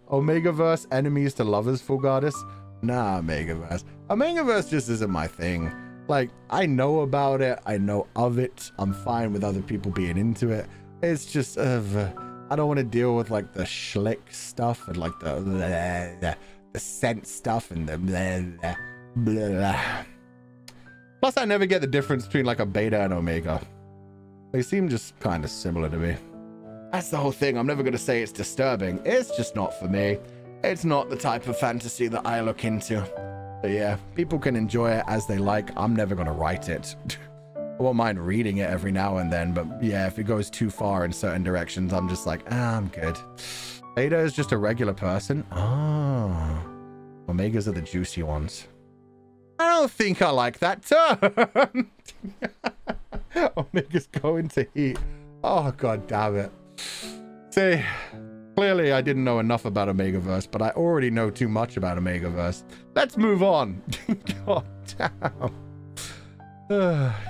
Omegaverse, enemies to lovers, Fulgur. Nah, Omegaverse. Omegaverse just isn't my thing. Like, I know about it. I know of it. I'm fine with other people being into it. It's just, I don't want to deal with, like, the schlick stuff and, like, the scent stuff and the blah, blah, blah. Plus, I never get the difference between, like, a beta and omega. They seem just kind of similar to me. That's the whole thing. I'm never going to say it's disturbing. It's just not for me. It's not the type of fantasy that I look into. But yeah, people can enjoy it as they like. I'm never going to write it. I won't mind reading it every now and then, but yeah, if it goes too far in certain directions, I'm just like, I'm good. Beta is just a regular person. Oh, Omegas are the juicy ones. I don't think I like that term. Omega's going to heat. Oh, god damn it. See, clearly I didn't know enough about Omegaverse, but I already know too much about Omegaverse. Let's move on. God damn.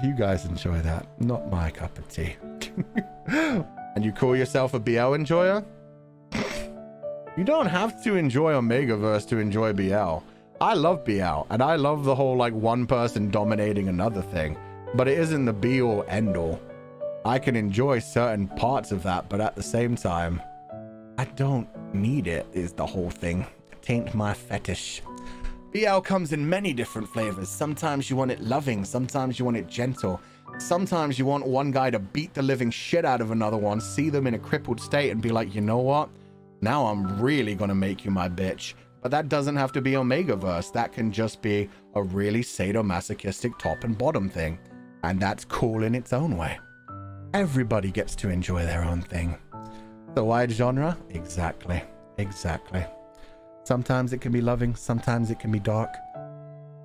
You guys enjoy that. Not my cup of tea. And you call yourself a BL enjoyer? You don't have to enjoy Omegaverse to enjoy BL. I love BL, and I love the whole, like, one person dominating another thing, but it isn't the be-all, end-all. I can enjoy certain parts of that, but at the same time, I don't need it, is the whole thing. It ain't my fetish. BL comes in many different flavors. Sometimes you want it loving, sometimes you want it gentle. Sometimes you want one guy to beat the living shit out of another one, see them in a crippled state and be like, you know what? Now I'm really gonna make you my bitch. But that doesn't have to be Omegaverse. That can just be a really sadomasochistic top and bottom thing. And that's cool in its own way. Everybody gets to enjoy their own thing. The wide genre? Exactly. Exactly. Sometimes it can be loving, sometimes it can be dark.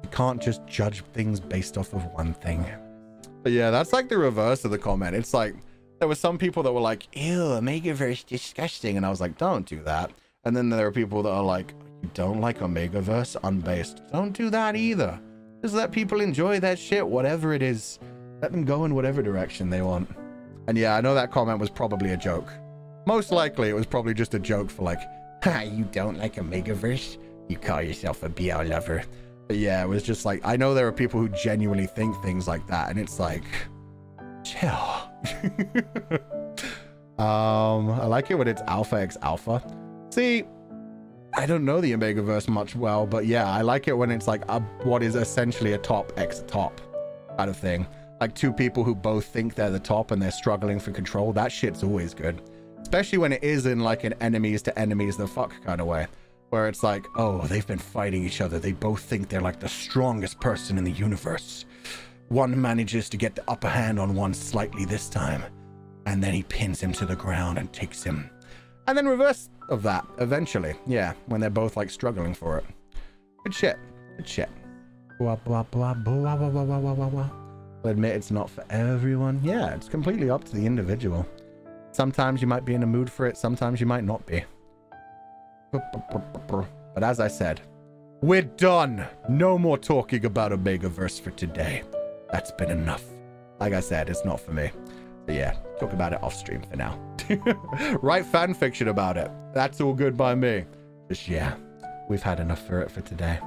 You can't just judge things based off of one thing. But yeah, that's like the reverse of the comment. It's like, there were some people that were like, ew, Omegaverse disgusting. And I was like, don't do that. And then there are people that are like, you don't like Omegaverse unbased. Don't do that either. Just let people enjoy that shit, whatever it is. Let them go in whatever direction they want. And yeah, I know that comment was probably a joke. Most likely it was probably just a joke for like, ha, you don't like Omegaverse? You call yourself a BL lover. But yeah, it was just like, I know there are people who genuinely think things like that, and it's like, chill. I like it when it's alpha x alpha. See, I don't know the Omegaverse much well, but yeah, I like it when it's like what is essentially a top x top kind of thing. Like two people who both think they're the top and they're struggling for control. That shit's always good. Especially when it is in like an enemies to enemies the fuck kind of way. Where it's like, oh, they've been fighting each other. They both think they're like the strongest person in the universe. One manages to get the upper hand on one slightly this time. And then he pins him to the ground and takes him. And then reverse of that eventually. Yeah, when they're both like struggling for it. Good shit. Good shit. I'll admit it's not for everyone. Yeah, it's completely up to the individual. Sometimes you might be in a mood for it. Sometimes you might not be. But as I said, we're done. No more talking about Omegaverse for today. That's been enough. Like I said, it's not for me. So yeah, talk about it off stream for now. Write fan fiction about it. That's all good by me. Just yeah, we've had enough for it for today.